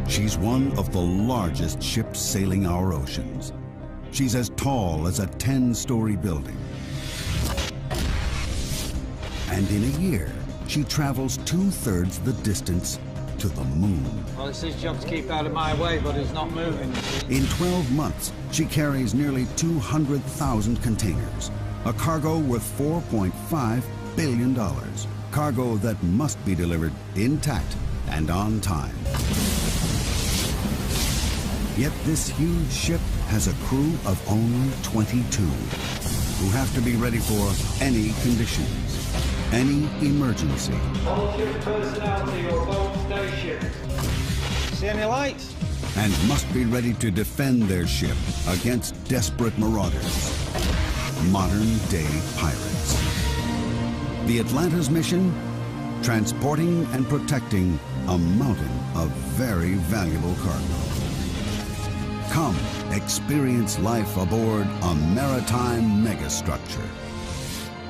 She's one of the largest ships sailing our oceans. She's as tall as a 10-story building. And in a year, she travels 2/3 the distance to the moon. Well, it's his job to keep out of my way, but he's not moving. In 12 months, she carries nearly 200,000 containers, a cargo worth $4.5 billion. Cargo that must be delivered intact and on time. Yet this huge ship has a crew of only 22, who have to be ready for any conditions, any emergency. All ship personnel to your boat station. See any lights? And must be ready to defend their ship against desperate marauders, modern-day pirates. The Atlanta's mission? Transporting and protecting a mountain of very valuable cargo. Come, experience life aboard a maritime megastructure.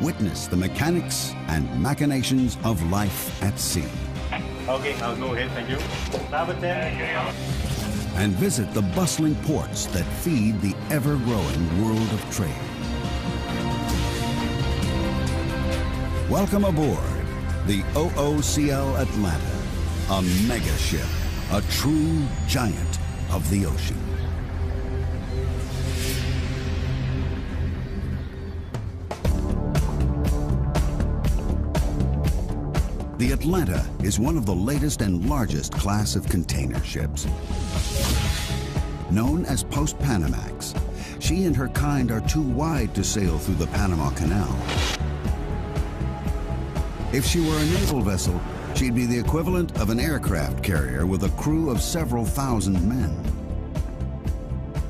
Witness the mechanics and machinations of life at sea. Okay, I'll go ahead, thank you. Starboard 10. And visit the bustling ports that feed the ever-growing world of trade. Welcome aboard the OOCL Atlanta, a mega ship, a true giant of the ocean. The Atlanta is one of the latest and largest class of container ships. Known as Post-Panamax, she and her kind are too wide to sail through the Panama Canal. If she were a naval vessel, she'd be the equivalent of an aircraft carrier with a crew of several thousand men.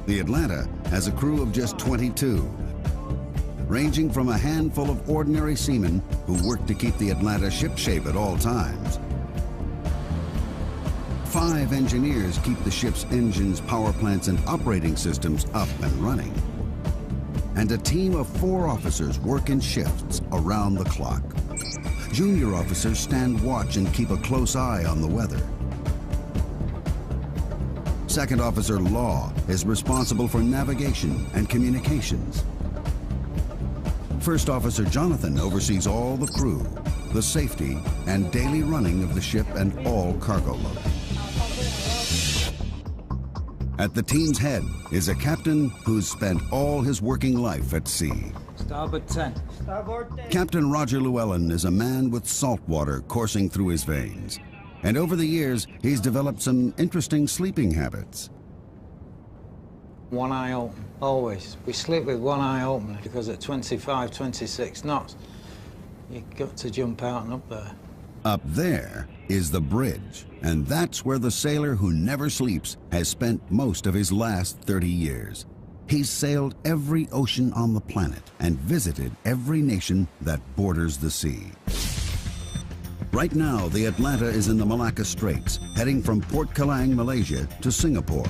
The Atlanta has a crew of just 22, ranging from a handful of ordinary seamen who work to keep the Atlanta shipshape at all times. 5 engineers keep the ship's engines, power plants, and operating systems up and running. And a team of 4 officers work in shifts around the clock. Junior officers stand watch and keep a close eye on the weather. Second Officer Law is responsible for navigation and communications. First Officer Jonathan oversees all the crew, the safety and daily running of the ship and all cargo loading. At the team's head is a captain who's spent all his working life at sea. Starboard 10. Starboard 10. Captain Roger Llewellyn is a man with salt water coursing through his veins. And over the years, he's developed some interesting sleeping habits. One eye open, always. We sleep with one eye open because at 25, 26 knots, you've got to jump out and up there. Up there is the bridge, and that's where the sailor who never sleeps has spent most of his last 30 years. He's sailed every ocean on the planet and visited every nation that borders the sea. Right now, the Atlanta is in the Malacca Straits, heading from Port Kelang, Malaysia to Singapore,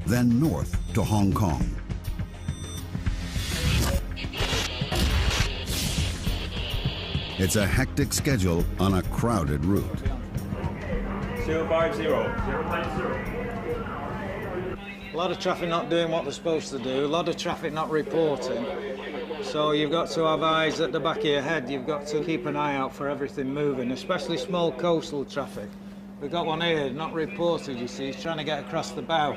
then north to Hong Kong. It's a hectic schedule on a crowded route. 050. A lot of traffic not doing what they're supposed to do, a lot of traffic not reporting. So you've got to have eyes at the back of your head. You've got to keep an eye out for everything moving, especially small coastal traffic. We've got one here, not reported, you see. He's trying to get across the bow.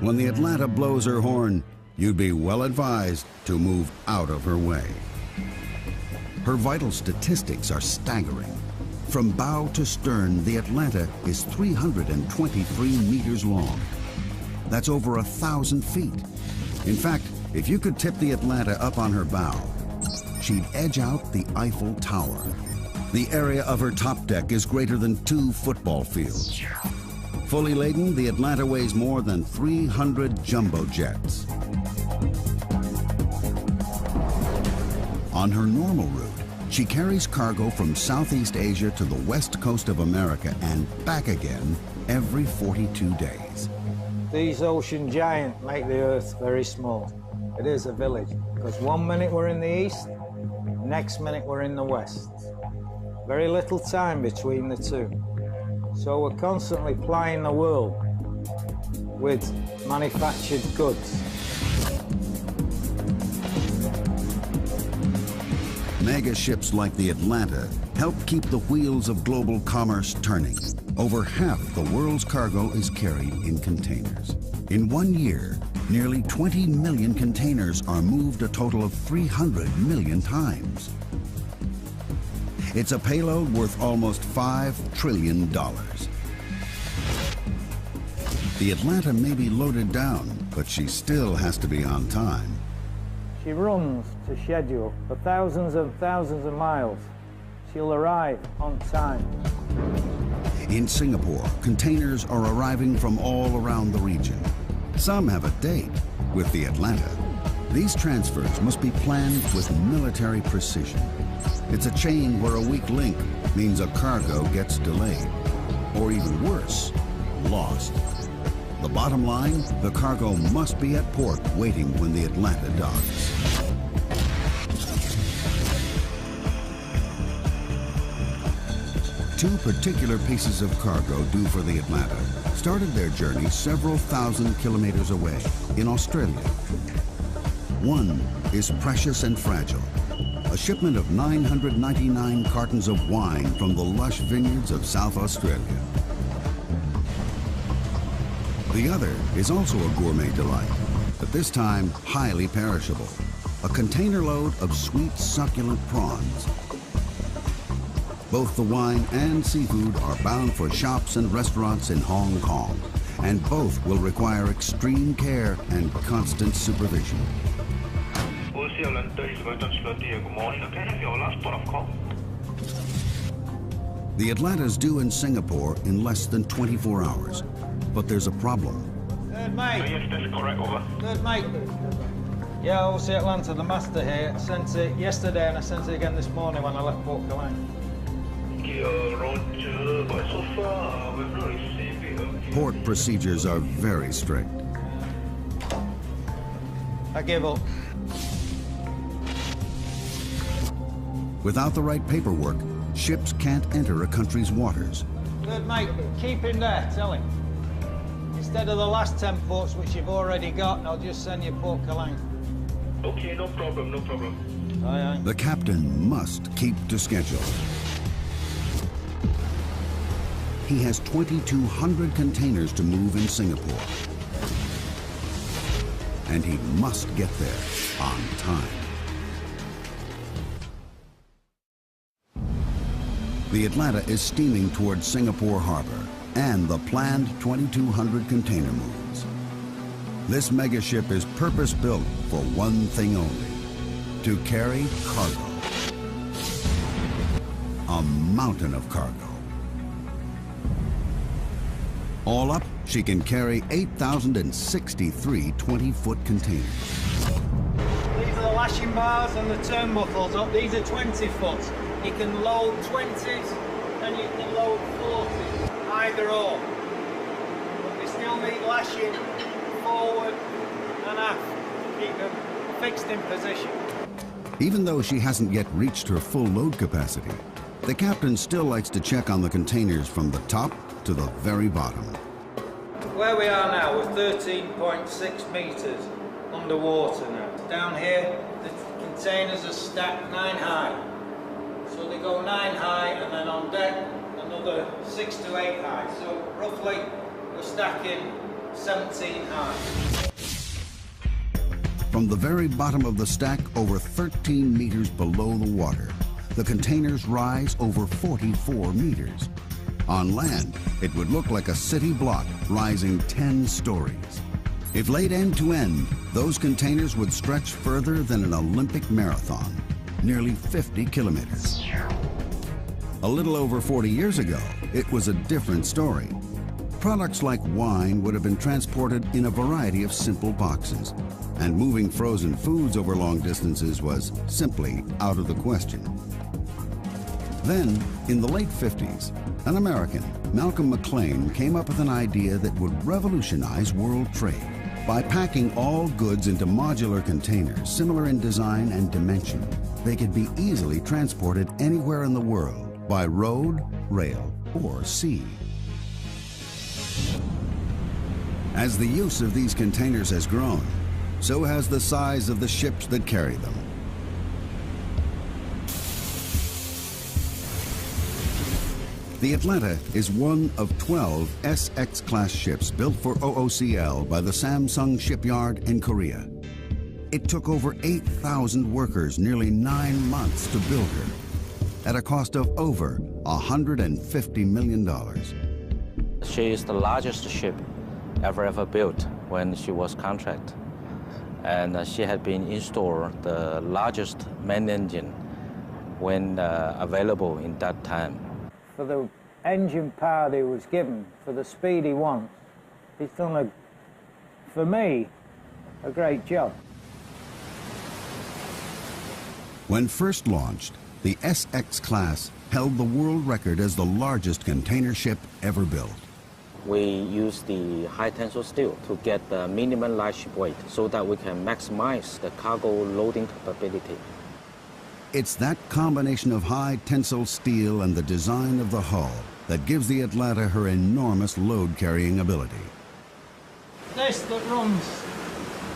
When the Atlanta blows her horn, you'd be well advised to move out of her way. Her vital statistics are staggering. From bow to stern, the Atlanta is 323 meters long. That's over 1,000 feet. In fact, if you could tip the Atlanta up on her bow, she'd edge out the Eiffel Tower. The area of her top deck is greater than 2 football fields. Fully laden, the Atlanta weighs more than 300 jumbo jets. On her normal route, she carries cargo from Southeast Asia to the west coast of America and back again every 42 days. These ocean giants make the Earth very small. It is a village, because one minute we're in the east, next minute we're in the west. Very little time between the two. So we're constantly plying the world with manufactured goods. Mega ships like the Atlanta help keep the wheels of global commerce turning. Over half the world's cargo is carried in containers. In 1 year, nearly 20 million containers are moved a total of 300 million times. It's a payload worth almost $5 trillion. The Atlanta may be loaded down, but she still has to be on time. She runs to schedule for thousands and thousands of miles. She'll arrive on time. In Singapore, containers are arriving from all around the region. Some have a date with the Atlanta. These transfers must be planned with military precision. It's a chain where a weak link means a cargo gets delayed, or even worse, lost. The bottom line, the cargo must be at port waiting when the Atlanta docks. Two particular pieces of cargo due for the Atlanta started their journey several thousand kilometers away in Australia. One is precious and fragile, a shipment of 999 cartons of wine from the lush vineyards of South Australia. The other is also a gourmet delight, but this time highly perishable, a container load of sweet, succulent prawns. Both the wine and seafood are bound for shops and restaurants in Hong Kong, and both will require extreme care and constant supervision. OCL 30 good morning. Can I have your last port of call? The Atlanta's due in Singapore in less than 24 hours, but there's a problem. Third mate. Yes, that's correct, over. Third mate. Yeah, OC Atlanta, the master here. I sent it yesterday and I sent it again this morning when I left Port Calais. Roger, but so far we've not received it. Port procedures are very strict. I give up. Without the right paperwork, ships can't enter a country's waters. Third mate, keep him there, tell him. Instead of the last 10 ports which you've already got, I'll just send you Port Calais. Okay, no problem, no problem. Aye, aye. The captain must keep to schedule. He has 2,200 containers to move in Singapore. And he must get there on time. The Atlanta is steaming towards Singapore Harbor and the planned 2,200 container moves. This megaship is purpose-built for one thing only: to carry cargo. A mountain of cargo. All up, she can carry 8,063 20-foot containers. These are the lashing bars and the turnbuckles up. These are 20 foot. You can load 20s and you can load 40s, either or. But we still need lashing forward and aft to keep them fixed in position. Even though she hasn't yet reached her full load capacity, the captain still likes to check on the containers from the top to the very bottom. Where we are now, we're 13.6 metres underwater now. Down here, the containers are stacked 9 high. So they go 9 high, and then on deck, another 6 to 8 high. So roughly, we're stacking 17 high. From the very bottom of the stack, over 13 meters below the water, the containers rise over 44 meters. On land, it would look like a city block rising 10 stories. If laid end to end, those containers would stretch further than an Olympic marathon, nearly 50 kilometers. A little over 40 years ago, it was a different story. Products like wine would have been transported in a variety of simple boxes, and moving frozen foods over long distances was simply out of the question. Then, in the late 50s, an American, Malcolm McLean, came up with an idea that would revolutionize world trade. By packing all goods into modular containers, similar in design and dimension, they could be easily transported anywhere in the world by road, rail, or sea. As the use of these containers has grown, so has the size of the ships that carry them. The Atlanta is one of 12 SX-class ships built for OOCL by the Samsung shipyard in Korea. It took over 8,000 workers nearly 9 months to build her, at a cost of over $150 million. She is the largest ship ever built when she was contract. And she had been installed the largest main engine when available in that time. For the engine power that he was given, for the speed he wants, he's done, for me, a great job. When first launched, the SX class held the world record as the largest container ship ever built. We use the high tensile steel to get the minimum light ship weight so that we can maximize the cargo loading capability. It's that combination of high tensile steel and the design of the hull that gives the Atlanta her enormous load-carrying ability. This that runs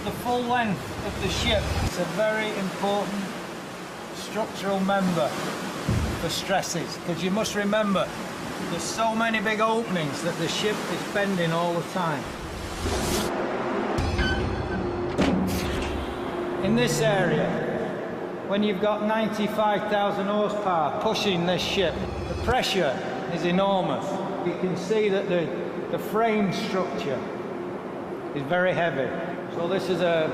the full length of the ship is a very important structural member for stresses, because you must remember there's so many big openings that the ship is bending all the time. In this area, when you've got 95,000 horsepower pushing this ship, the pressure is enormous. You can see that the frame structure is very heavy. So this is a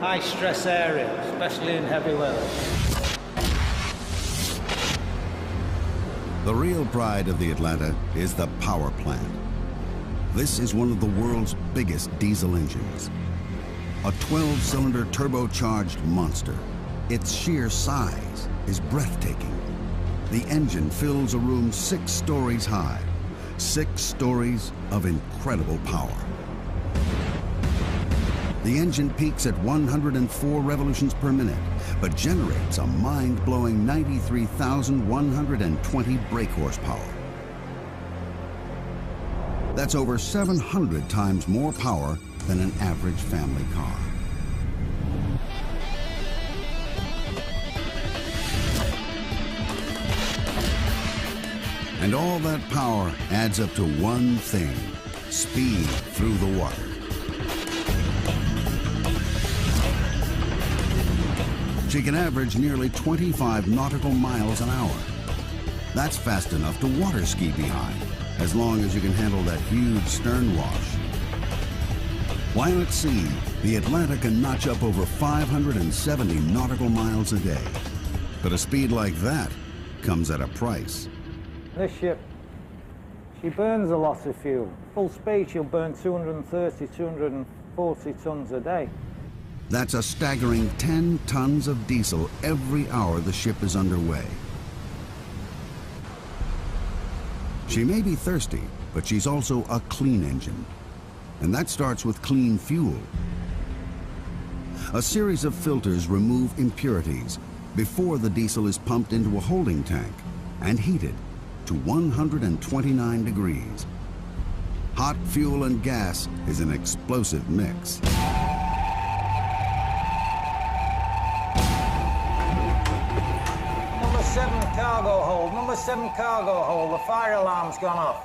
high stress area, especially in heavy weather. The real pride of the Atlanta is the power plant. This is one of the world's biggest diesel engines. A 12-cylinder turbocharged monster. Its sheer size is breathtaking. The engine fills a room 6 stories high, 6 stories of incredible power. The engine peaks at 104 revolutions per minute, but generates a mind-blowing 93,120 brake horsepower. That's over 700 times more power than an average family car. And all that power adds up to one thing: speed through the water. She can average nearly 25 nautical miles an hour. That's fast enough to water ski behind, as long as you can handle that huge stern wash. While at sea, the Atlanta can notch up over 570 nautical miles a day. But a speed like that comes at a price. This ship, she burns a lot of fuel. Full speed, she'll burn 230, 240 tons a day. That's a staggering 10 tons of diesel every hour the ship is underway. She may be thirsty, but she's also a clean engine. And that starts with clean fuel. A series of filters remove impurities before the diesel is pumped into a holding tank and heated to 129 degrees. Hot fuel and gas is an explosive mix. Number 7 cargo hold, number 7 cargo hold, the fire alarm's gone off.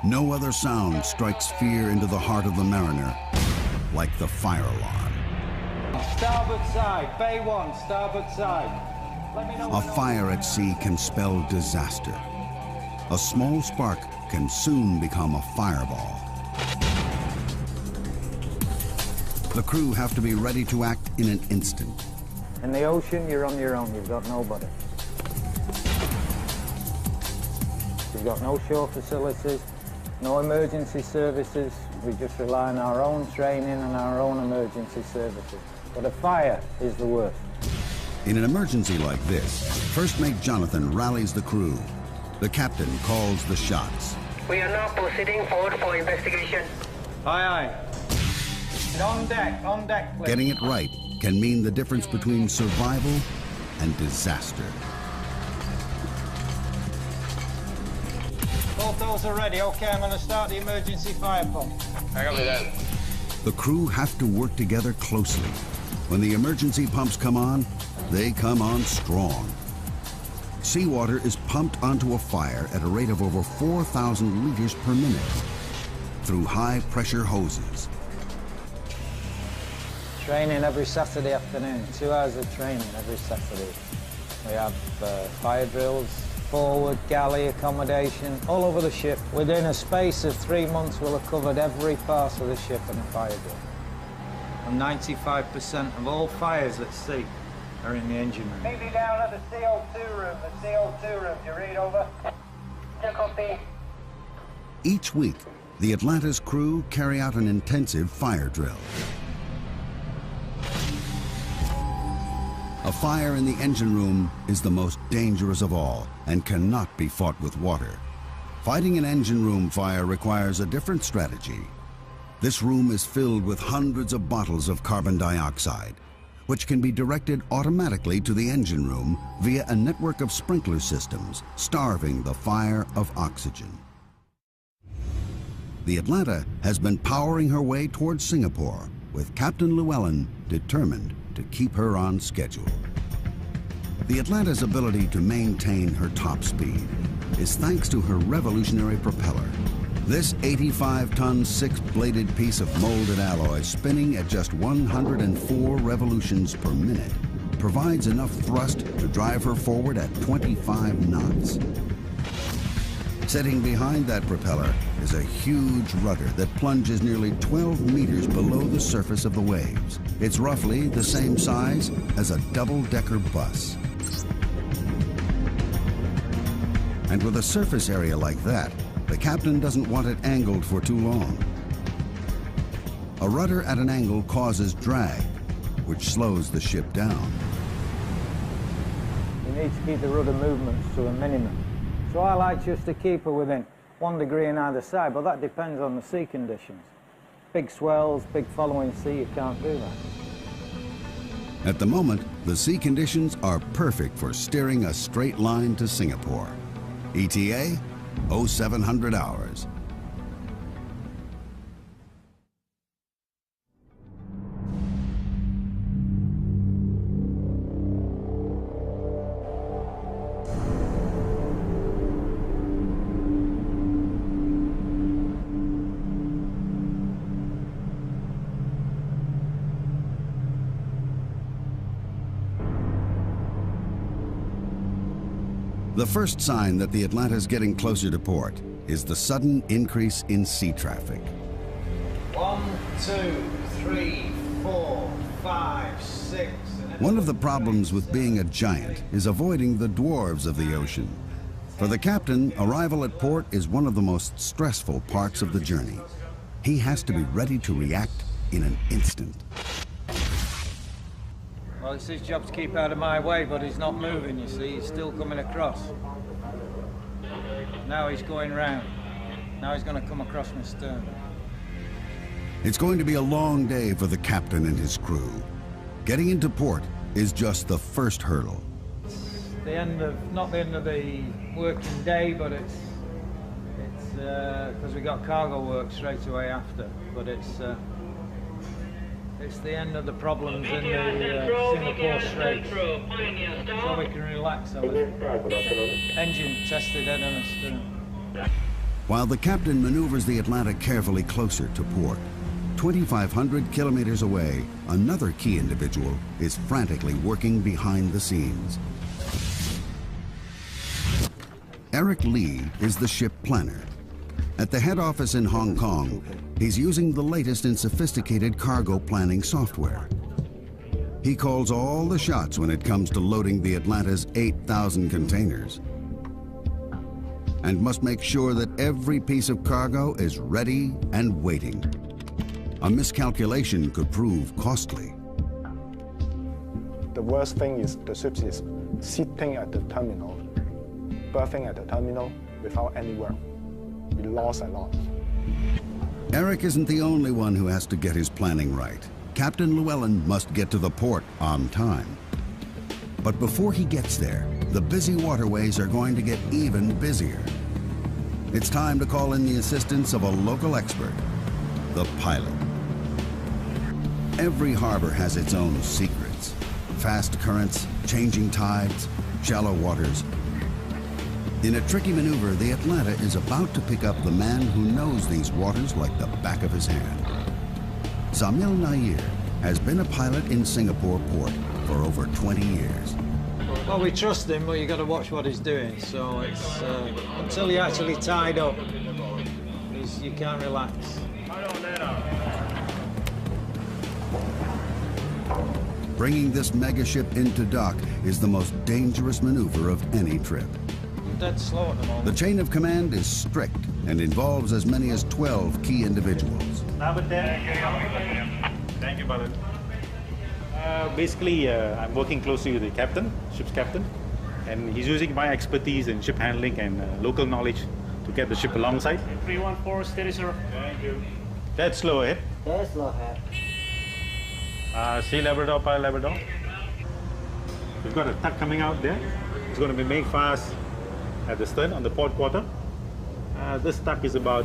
No other sound strikes fear into the heart of the mariner like the fire alarm. Starboard side, bay 1, starboard side. Let me know. A fire at sea can spell disaster. A small spark can soon become a fireball. The crew have to be ready to act in an instant. In the ocean, you're on your own, you've got nobody. We've got no shore facilities, no emergency services. We just rely on our own training and our own emergency services. But a fire is the worst. In an emergency like this, First Mate Jonathan rallies the crew. The captain calls the shots. We are now proceeding forward for investigation. Aye, aye. On deck, please. Getting it right can mean the difference between survival and disaster. those are ready. Okay, I'm going to start the emergency fire pump. The crew have to work together closely. When the emergency pumps come on, they come on strong. Seawater is pumped onto a fire at a rate of over 4,000 liters per minute through high-pressure hoses. Training every Saturday afternoon, 2 hours of training every Saturday. We have fire drills, forward, galley, accommodation, all over the ship. Within a space of 3 months, we'll have covered every part of the ship in a fire drill. And 95% of all fires at sea are in the engine room. Meet me down at the CO2 room. The CO2 room. Do you read over? No copy. Each week, the Atlanta's crew carry out an intensive fire drill. A fire in the engine room is the most dangerous of all and cannot be fought with water. Fighting an engine room fire requires a different strategy. This room is filled with hundreds of bottles of carbon dioxide, which can be directed automatically to the engine room via a network of sprinkler systems, starving the fire of oxygen. The Atlanta has been powering her way towards Singapore, with Captain Llewellyn determined to keep her on schedule. The Atlanta's ability to maintain her top speed is thanks to her revolutionary propeller. This 85-ton, 6-bladed piece of molded alloy spinning at just 104 revolutions per minute provides enough thrust to drive her forward at 25 knots. Sitting behind that propeller is a huge rudder that plunges nearly 12 meters below the surface of the waves. It's roughly the same size as a double-decker bus. And with a surface area like that, the captain doesn't want it angled for too long. A rudder at an angle causes drag, which slows the ship down. You need to keep the rudder movements to a minimum. So I like just to keep her within 1 degree on either side, but that depends on the sea conditions. Big swells, big following sea, you can't do that. At the moment, the sea conditions are perfect for steering a straight line to Singapore. ETA, 0700 hours. The first sign that the Atlanta's getting closer to port is the sudden increase in sea traffic. 1, 2, 3, 4, 5, 6. One of the problems with being a giant is avoiding the dwarves of the ocean. For the captain, arrival at port is one of the most stressful parts of the journey. He has to be ready to react in an instant. Well, it's his job to keep out of my way, but he's not moving, you see. He's still coming across. Now he's going round. Now he's going to come across my stern. It's going to be a long day for the captain and his crew. Getting into port is just the first hurdle. It's the end of, not the end of the working day, but it's because we got cargo work straight away after, but it's the end of the problems in the Singapore Straits. So we can relax a little. Engine tested head on a stern. While the captain maneuvers the Atlanta carefully closer to port, 2,500 kilometers away, another key individual is frantically working behind the scenes. Eric Lee is the ship planner. At the head office in Hong Kong, he's using the latest in sophisticated cargo planning software. He calls all the shots when it comes to loading the Atlanta's 8,000 containers, and must make sure that every piece of cargo is ready and waiting. A miscalculation could prove costly. The worst thing is the ship is sitting at the terminal, berthing at the terminal without any work. We lost a lot. Eric isn't the only one who has to get his planning right. Captain Llewellyn must get to the port on time. But before he gets there, the busy waterways are going to get even busier. It's time to call in the assistance of a local expert, the pilot. Every harbor has its own secrets. Fast currents, changing tides, shallow waters. In a tricky maneuver, the Atlanta is about to pick up the man who knows these waters like the back of his hand. Samil Nair has been a pilot in Singapore port for over 20 years. Well, we trust him, but you got to watch what he's doing. So it's until you're actually tied up, you can't relax. Bringing this megaship into dock is the most dangerous maneuver of any trip. Dead slow at the moment. The chain of command is strict and involves as many as 12 key individuals. Thank you, brother. Basically, I'm working closely with the captain, ship's captain, and he's using my expertise in ship handling and local knowledge to get the ship alongside. 314, steady, sir. Thank you. Dead slow ahead. Dead slow ahead. Sea Labrador, Pilot Labrador. We've got a tug coming out there. It's going to be made fast at the stern on the port quarter. This tug is about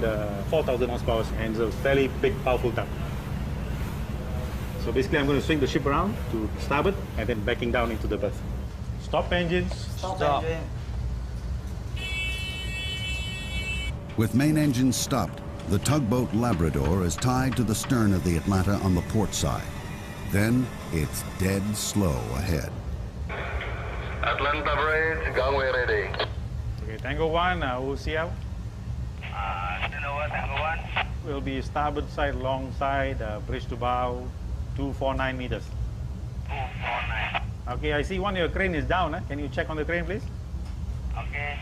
4,000 horsepower and it's a fairly big, powerful tug. So basically I'm going to swing the ship around to starboard and then backing down into the berth. Stop engines. Stop. Engine. With main engines stopped, the tugboat Labrador is tied to the stern of the Atlanta on the port side. Then it's dead slow ahead. Atlanta bridge, gangway ready. Okay, Tango 1, OCL. Tango 1. Will be starboard side, long side, bridge to bow, 249 meters. 249. Okay, I see one of your crane is down. Can you check on the crane, please? Okay.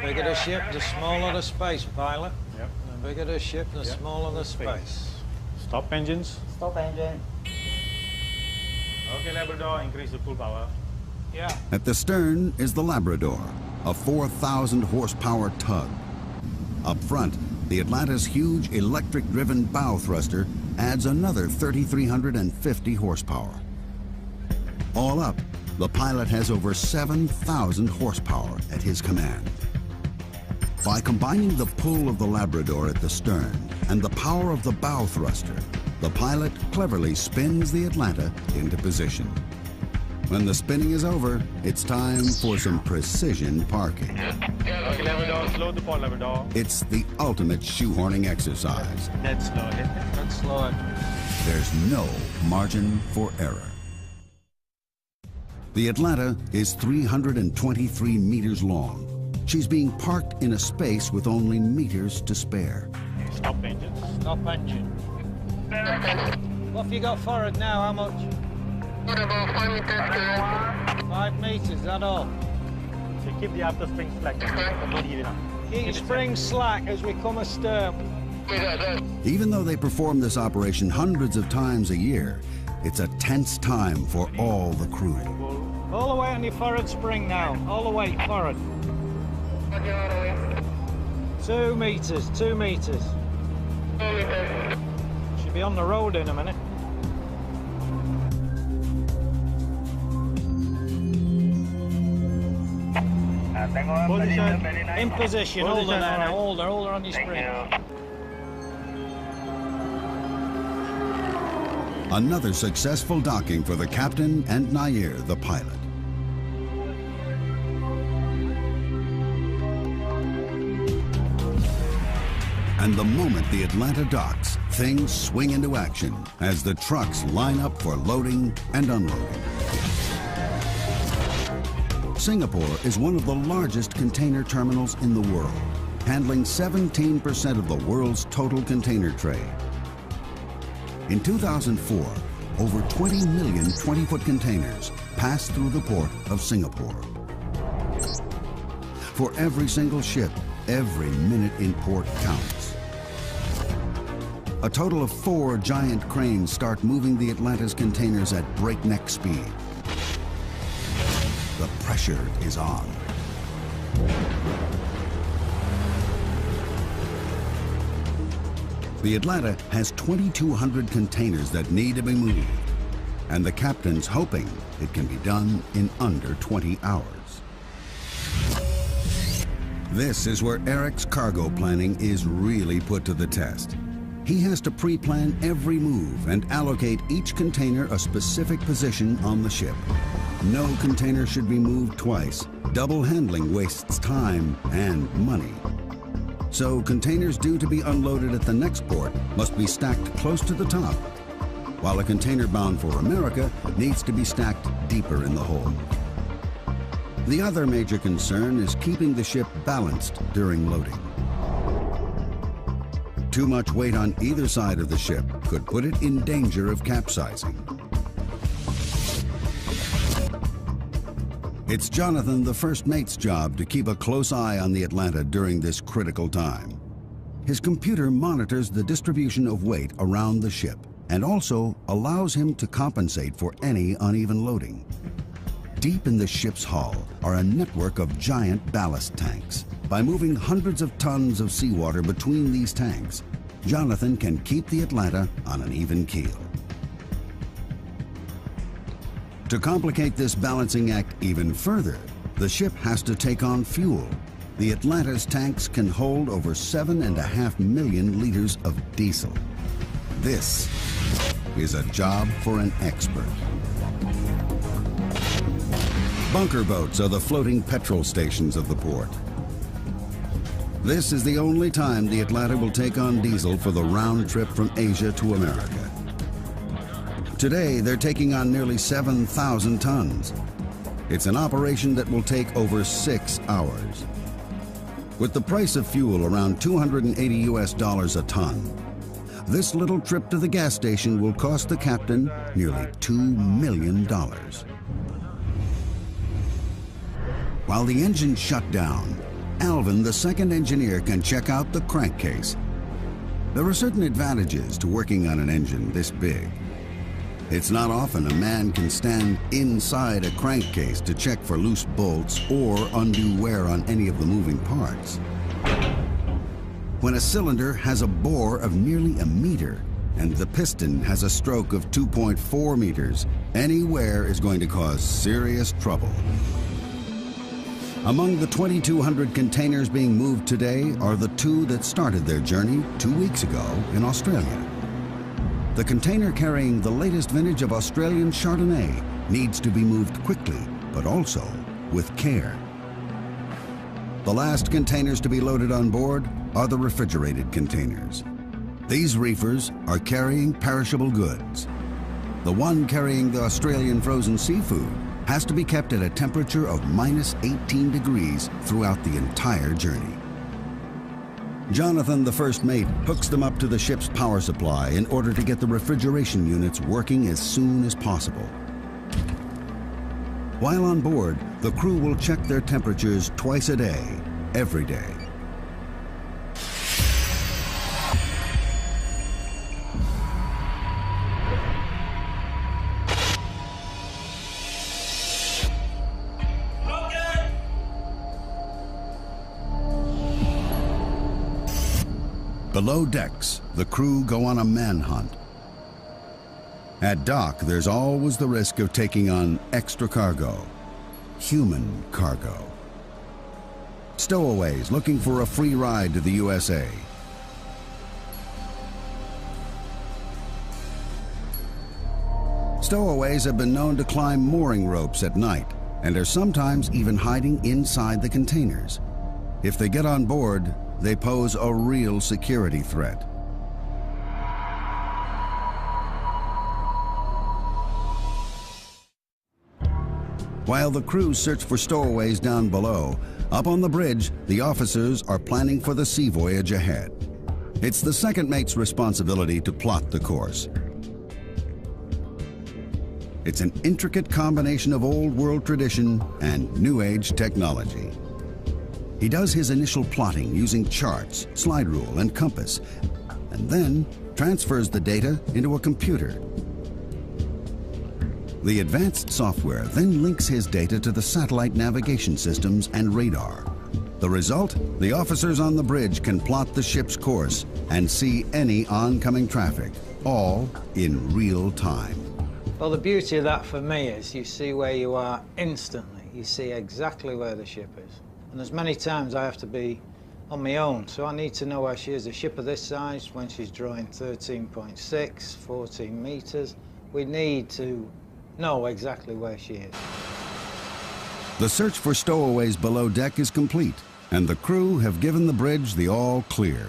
Bigger the ship, the smaller the space, pilot. Yep. The bigger the ship, the smaller the space. Stop engines. Stop engine. Okay, Labrador, increase the full power. Yeah. At the stern is the Labrador, a 4,000 horsepower tug. Up front, the Atlanta's huge electric-driven bow thruster adds another 3,350 horsepower. All up, the pilot has over 7,000 horsepower at his command. By combining the pull of the Labrador at the stern and the power of the bow thruster, the pilot cleverly spins the Atlanta into position. When the spinning is over, it's time for some precision parking. Okay, Labrador, slow the port, Labrador. It's the ultimate shoehorning exercise. Dead slow. Dead slow. There's no margin for error. The Atlanta is 323 meters long. She's being parked in a space with only meters to spare. Stop engines. Stop engine. What have you got forward now? How much? About 5 meters. 5 meters, is that all? So keep the after spring slack. Not heat enough. Keep spring slack as we come astern. Even though they perform this operation hundreds of times a year, it's a tense time for all the crew. All the way on your forward spring now. All the way forward. 2 meters, 2 meters. Should be on the road in a minute. Position. In position, hold her there now, hold her on your spring. Another successful docking for the captain and Nair, the pilot. And the moment the Atlanta docks, things swing into action as the trucks line up for loading and unloading. Singapore is one of the largest container terminals in the world, handling 17% of the world's total container trade. In 2004, over 20 million 20-foot containers passed through the port of Singapore. For every single ship, every minute in port counts. A total of 4 giant cranes start moving the Atlanta's containers at breakneck speed. The pressure is on. The Atlanta has 2,200 containers that need to be moved, and the captain's hoping it can be done in under 20 hours. This is where Eric's cargo planning is really put to the test. He has to pre-plan every move and allocate each container a specific position on the ship. No container should be moved twice. Double handling wastes time and money. So containers due to be unloaded at the next port must be stacked close to the top, while a container bound for America needs to be stacked deeper in the hold. The other major concern is keeping the ship balanced during loading. Too much weight on either side of the ship could put it in danger of capsizing. It's Jonathan, the first mate's job to keep a close eye on the Atlanta during this critical time. His computer monitors the distribution of weight around the ship and also allows him to compensate for any uneven loading. Deep in the ship's hull are a network of giant ballast tanks. By moving hundreds of tons of seawater between these tanks, Jonathan can keep the Atlanta on an even keel. To complicate this balancing act even further, the ship has to take on fuel. The Atlanta's tanks can hold over 7.5 million liters of diesel. This is a job for an expert. Bunker boats are the floating petrol stations of the port. This is the only time the Atlanta will take on diesel for the round trip from Asia to America. Today, they're taking on nearly 7,000 tons. It's an operation that will take over 6 hours. With the price of fuel around $280 a ton, this little trip to the gas station will cost the captain nearly $2 million. While the engine's shut down, Alvin, the second engineer, can check out the crankcase. There are certain advantages to working on an engine this big. It's not often a man can stand inside a crankcase to check for loose bolts or undue wear on any of the moving parts. When a cylinder has a bore of nearly a meter and the piston has a stroke of 2.4 meters, any wear is going to cause serious trouble. Among the 2,200 containers being moved today are the 2 that started their journey 2 weeks ago in Australia. The container carrying the latest vintage of Australian Chardonnay needs to be moved quickly, but also with care. The last containers to be loaded on board are the refrigerated containers. These reefers are carrying perishable goods. The one carrying the Australian frozen seafood has to be kept at a temperature of -18 degrees throughout the entire journey. Jonathan, the first mate, hooks them up to the ship's power supply in order to get the refrigeration units working as soon as possible. While on board, the crew will check their temperatures twice a day, every day. Below decks, the crew go on a manhunt. At dock, there's always the risk of taking on extra cargo, human cargo. Stowaways looking for a free ride to the USA. Stowaways have been known to climb mooring ropes at night and are sometimes even hiding inside the containers. If they get on board, they pose a real security threat. While the crews search for stowaways down below, up on the bridge, the officers are planning for the sea voyage ahead. It's the second mate's responsibility to plot the course. It's an intricate combination of old world tradition and new age technology. He does his initial plotting using charts, slide rule, and compass, and then transfers the data into a computer. The advanced software then links his data to the satellite navigation systems and radar. The result? The officers on the bridge can plot the ship's course and see any oncoming traffic, all in real time. Well, the beauty of that for me is you see where you are instantly. You see exactly where the ship is. And there's many times I have to be on my own, so I need to know where she is. A ship of this size, when she's drawing 13.6, 14 meters, we need to know exactly where she is. The search for stowaways below deck is complete, and the crew have given the bridge the all clear.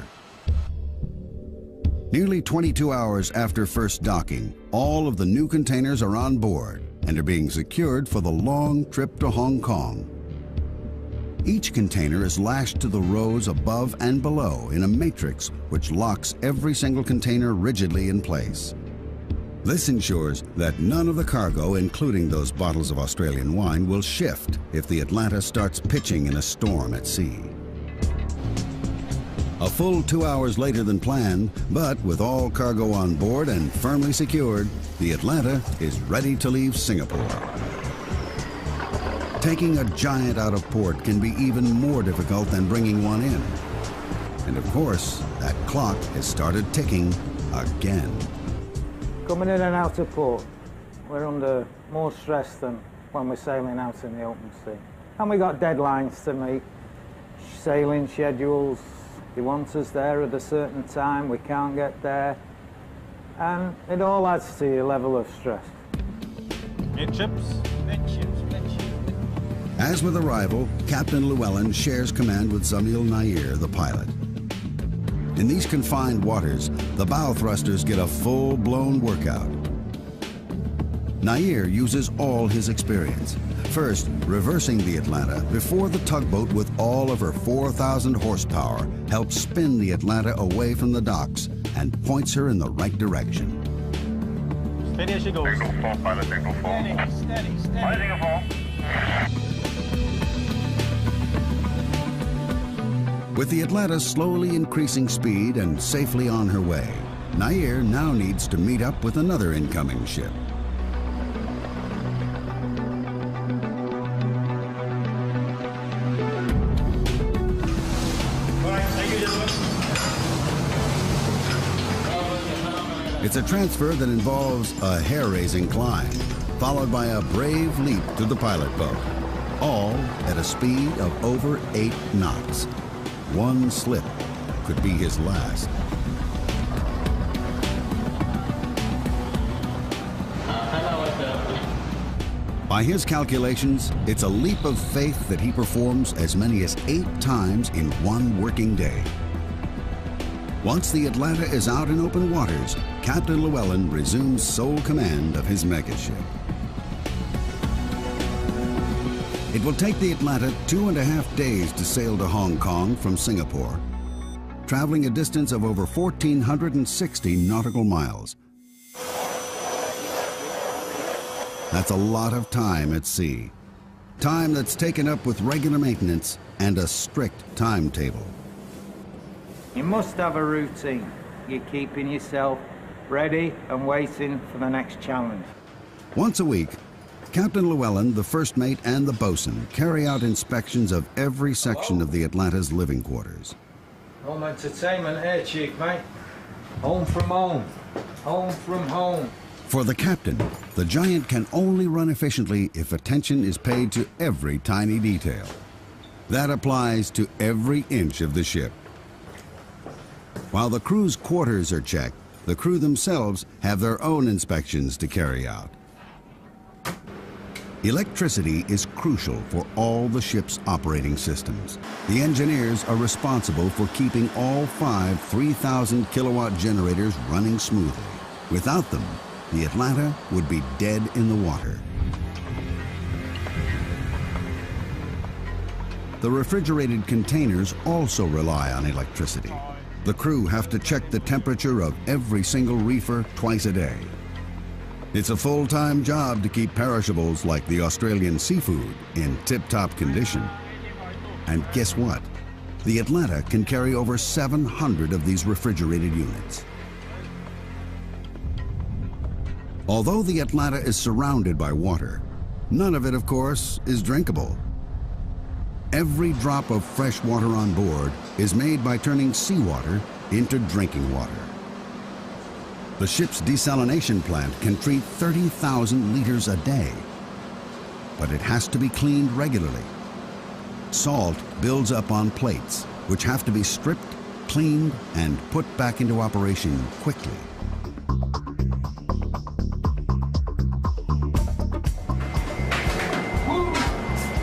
Nearly 22 hours after first docking, all of the new containers are on board and are being secured for the long trip to Hong Kong. Each container is lashed to the rows above and below in a matrix which locks every single container rigidly in place. This ensures that none of the cargo, including those bottles of Australian wine, will shift if the Atlanta starts pitching in a storm at sea. A full 2 hours later than planned, but with all cargo on board and firmly secured, the Atlanta is ready to leave Singapore. Taking a giant out of port can be even more difficult than bringing one in. And of course, that clock has started ticking again. Coming in and out of port, we're under more stress than when we're sailing out in the open sea. And we got deadlines to meet, sailing schedules. They want us there at a certain time, we can't get there. And it all adds to your level of stress. Midships. As with arrival, Captain Llewellyn shares command with Zamil Nair, the pilot. In these confined waters, the bow thrusters get a full-blown workout. Nair uses all his experience. First, reversing the Atlanta before the tugboat with all of her 4,000 horsepower helps spin the Atlanta away from the docks and points her in the right direction. Steady as she goes. Signal 4, pilot, signal 4. Steady. Pilot, signal 4. With the Atlanta slowly increasing speed and safely on her way, Nair now needs to meet up with another incoming ship. It's a transfer that involves a hair-raising climb, followed by a brave leap to the pilot boat, all at a speed of over 8 knots. One slip could be his last. By his calculations, it's a leap of faith that he performs as many as 8 times in one working day. Once the Atlanta is out in open waters, Captain Llewellyn resumes sole command of his megaship. It will take the Atlanta 2.5 days to sail to Hong Kong from Singapore, traveling a distance of over 1,460 nautical miles. That's a lot of time at sea. Time that's taken up with regular maintenance and a strict timetable. You must have a routine. You're keeping yourself ready and waiting for the next challenge. Once a week, Captain Llewellyn, the first mate, and the bosun carry out inspections of every section of the Atlanta's living quarters. Home entertainment here, Chief, mate. Home from home. Home from home. For the captain, the Giant can only run efficiently if attention is paid to every tiny detail. That applies to every inch of the ship. While the crew's quarters are checked, the crew themselves have their own inspections to carry out. Electricity is crucial for all the ship's operating systems. The engineers are responsible for keeping all 5 3,000 kilowatt generators running smoothly. Without them, the Atlanta would be dead in the water. The refrigerated containers also rely on electricity. The crew have to check the temperature of every single reefer twice a day. It's a full-time job to keep perishables like the Australian seafood in tip-top condition. And guess what? The Atlanta can carry over 700 of these refrigerated units. Although the Atlanta is surrounded by water, none of it, of course, is drinkable. Every drop of fresh water on board is made by turning seawater into drinking water. The ship's desalination plant can treat 30,000 liters a day, but it has to be cleaned regularly. Salt builds up on plates, which have to be stripped, cleaned, and put back into operation quickly.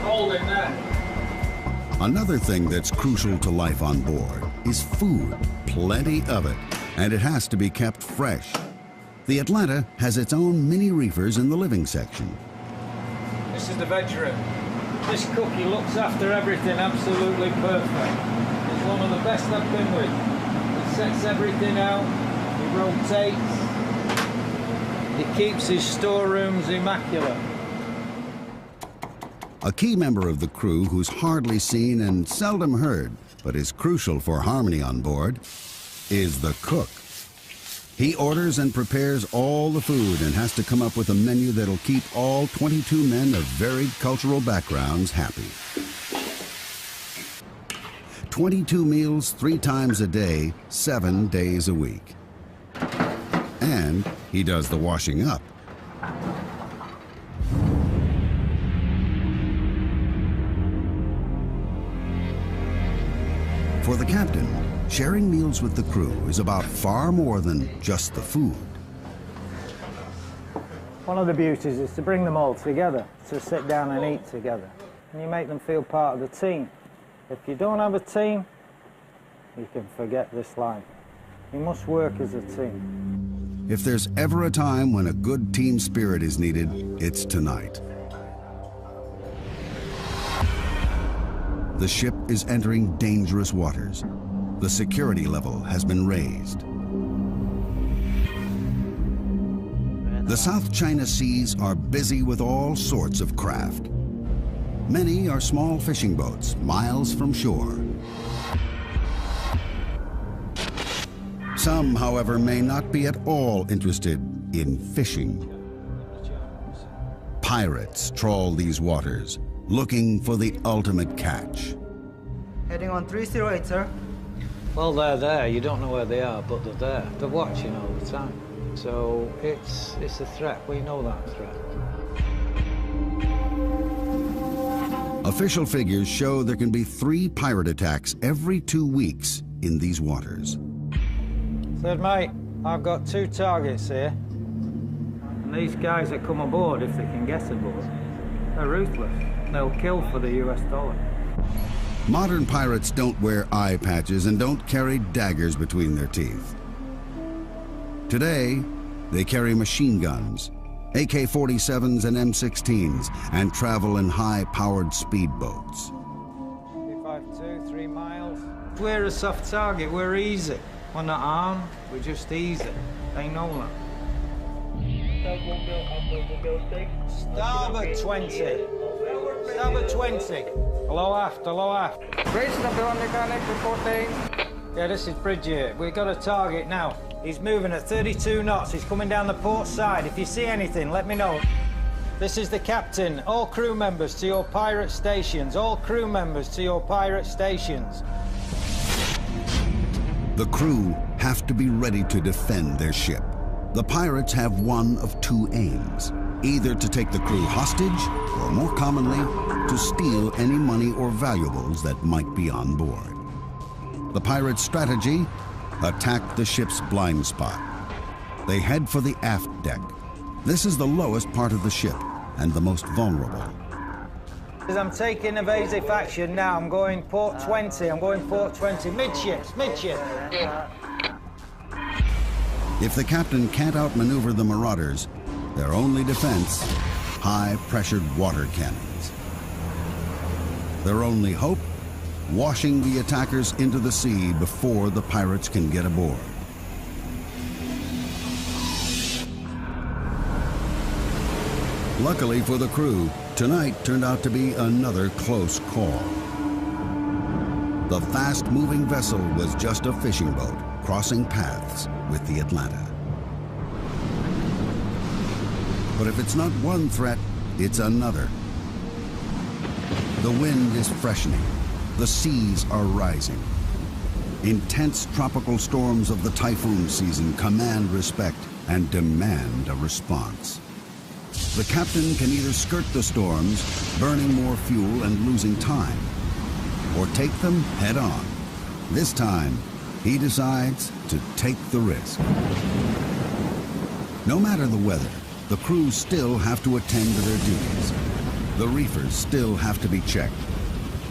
Hold it there. Another thing that's crucial to life on board is food, plenty of it, and it has to be kept fresh. The Atlanta has its own mini reefers in the living section. This is the veg room. This cook, he looks after everything absolutely perfect. He's one of the best I've been with. He sets everything out, he rotates, he keeps his storerooms immaculate. A key member of the crew who's hardly seen and seldom heard, but is crucial for harmony on board, is the cook. He orders and prepares all the food and has to come up with a menu that'll keep all 22 men of varied cultural backgrounds happy. 22 meals 3 times a day, 7 days a week. And he does the washing up. For the captain, sharing meals with the crew is about far more than just the food. One of the beauties is to bring them all together, to sit down and eat together. And you make them feel part of the team. If you don't have a team, you can forget this life. You must work as a team. If there's ever a time when a good team spirit is needed, it's tonight. The ship is entering dangerous waters. The security level has been raised. The South China Seas are busy with all sorts of craft. Many are small fishing boats, miles from shore. Some, however, may not be at all interested in fishing. Pirates trawl these waters, looking for the ultimate catch. Heading on 308, sir. Well, they're there. You don't know where they are, but they're there. They're watching all the time. So it's a threat. We know that threat. Official figures show there can be 3 pirate attacks every 2 weeks in these waters. Third mate, I've got 2 targets here. And these guys that come aboard, if they can get aboard, they're ruthless. They'll kill for the US dollar. Modern pirates don't wear eye patches and don't carry daggers between their teeth. Today, they carry machine guns, AK-47s and M16s, and travel in high-powered speedboats. 352, 3 miles. We're a soft target, we're easy. We're not armed, we're just easy. They know that. Starboard 20. Starboard 20. Hello aft, hello aft. Bridge, number 1 mechanic reporting. Yeah, this is Bridget. We've got a target now. He's moving at 32 knots. He's coming down the port side. If you see anything, let me know. This is the captain. All crew members to your pirate stations. All crew members to your pirate stations. The crew have to be ready to defend their ship. The pirates have one of 2 aims, either to take the crew hostage, or more commonly, to steal any money or valuables that might be on board. The pirates' strategy? Attack the ship's blind spot. They head for the aft deck. This is the lowest part of the ship and the most vulnerable. As I'm taking evasive action now, I'm going port 20. I'm going port 20. Midships, midship. If the captain can't outmaneuver the marauders, their only defense, high-pressured water cannons. Their only hope, washing the attackers into the sea before the pirates can get aboard. Luckily for the crew, tonight turned out to be another close call. The fast-moving vessel was just a fishing boat crossing paths with the Atlanta. But if it's not one threat, it's another. The wind is freshening. The seas are rising. Intense tropical storms of the typhoon season command respect and demand a response. The captain can either skirt the storms, burning more fuel and losing time, or take them head on. This time, he decides to take the risk. No matter the weather, the crews still have to attend to their duties. The reefers still have to be checked,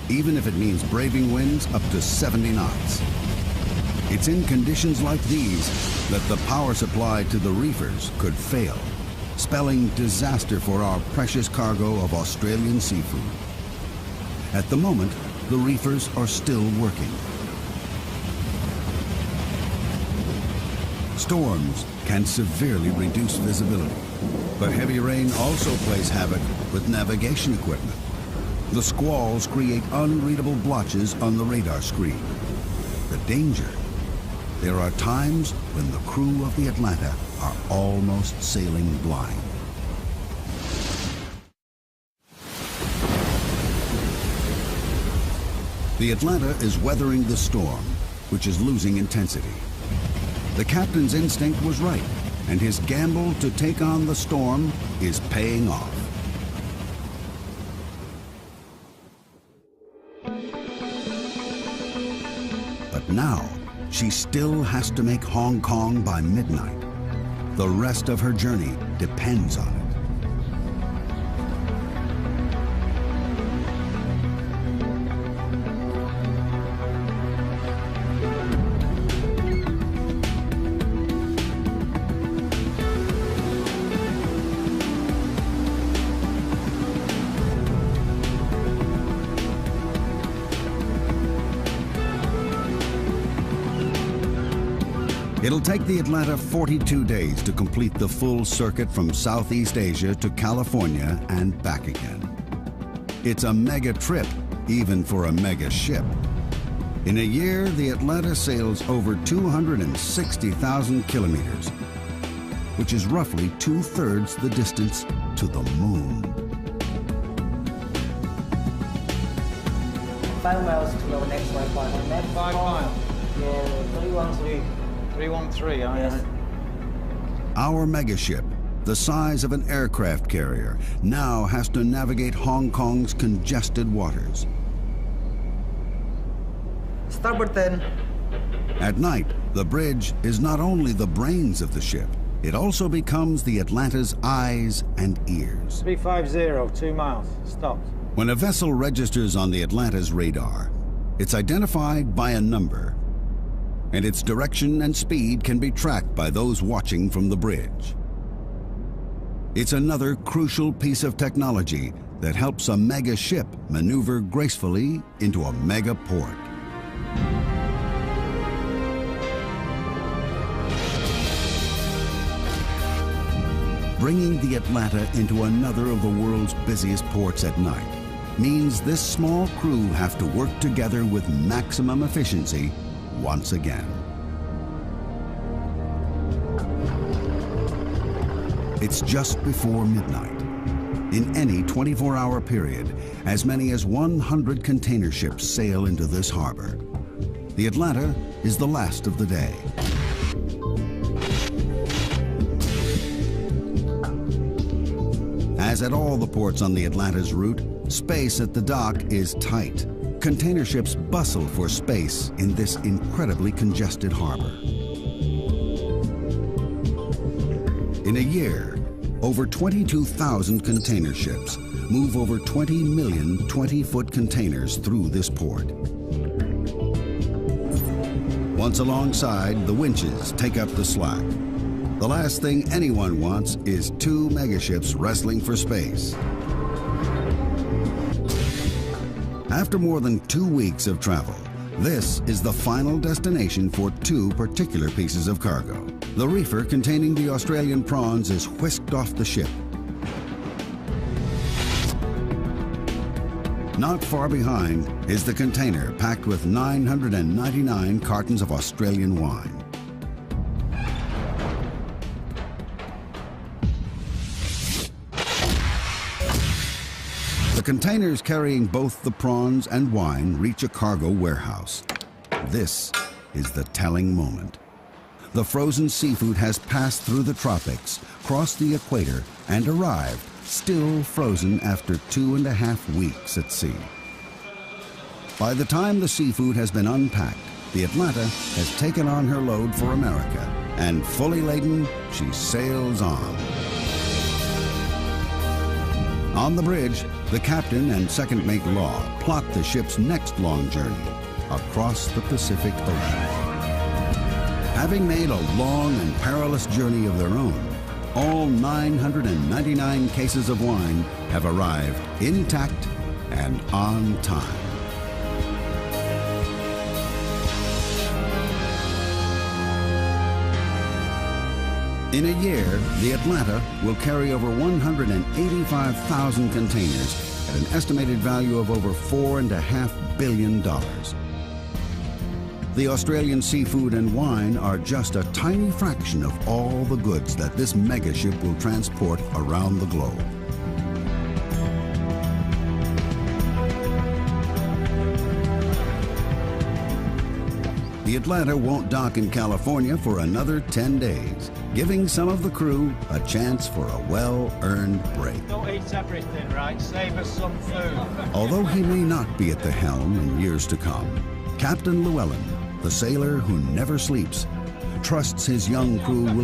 even if it means braving winds up to 70 knots. It's in conditions like these that the power supply to the reefers could fail, spelling disaster for our precious cargo of Australian seafood. At the moment, the reefers are still working. Storms can severely reduce visibility, but heavy rain also plays havoc with navigation equipment. The squalls create unreadable blotches on the radar screen. The danger: there are times when the crew of the Atlanta are almost sailing blind. The Atlanta is weathering the storm, which is losing intensity. The captain's instinct was right, and his gamble to take on the storm is paying off. But now, she still has to make Hong Kong by midnight. The rest of her journey depends on it. It'll take the Atlanta 42 days to complete the full circuit from Southeast Asia to California and back again. It's a mega trip, even for a mega ship. In a year, the Atlanta sails over 260,000 kilometers, which is roughly 2/3 the distance to the moon. 5 miles to the next Wi-Fi. 5 miles. Yeah, 313. 313, Yes. Our megaship, the size of an aircraft carrier, now has to navigate Hong Kong's congested waters. Starboard 10. At night, the bridge is not only the brains of the ship, it also becomes the Atlanta's eyes and ears. 350, 2 miles. Stopped. When a vessel registers on the Atlanta's radar, it's identified by a number, and its direction and speed can be tracked by those watching from the bridge. It's another crucial piece of technology that helps a mega ship maneuver gracefully into a mega port. Bringing the Atlanta into another of the world's busiest ports at night means this small crew have to work together with maximum efficiency once again. It's just before midnight. In any 24-hour period, as many as 100 container ships sail into this harbor. The Atlanta is the last of the day. As at all the ports on the Atlanta's route, space at the dock is tight. Container ships bustle for space in this incredibly congested harbor. In a year, over 22,000 container ships move over 20 million 20-foot containers through this port. Once alongside, the winches take up the slack. The last thing anyone wants is two megaships wrestling for space. After more than 2 weeks of travel, this is the final destination for two particular pieces of cargo. The reefer containing the Australian prawns is whisked off the ship. Not far behind is the container packed with 999 cartons of Australian wine. The containers carrying both the prawns and wine reach a cargo warehouse. This is the telling moment. The frozen seafood has passed through the tropics, crossed the equator, and arrived, still frozen after 2.5 weeks at sea. By the time the seafood has been unpacked, the Atlanta has taken on her load for America, and fully laden, she sails on. On the bridge, the captain and second mate Law plot the ship's next long journey across the Pacific Ocean. Having made a long and perilous journey of their own, all 999 cases of wine have arrived intact and on time. In a year, the Atlanta will carry over 185,000 containers at an estimated value of over $4.5 billion. The Australian seafood and wine are just a tiny fraction of all the goods that this megaship will transport around the globe. The Atlanta won't dock in California for another 10 days, giving some of the crew a chance for a well-earned break. Don't eat everything, right? Save us some food. Although he may not be at the helm in years to come, Captain Llewellyn, the sailor who never sleeps, trusts his young crew will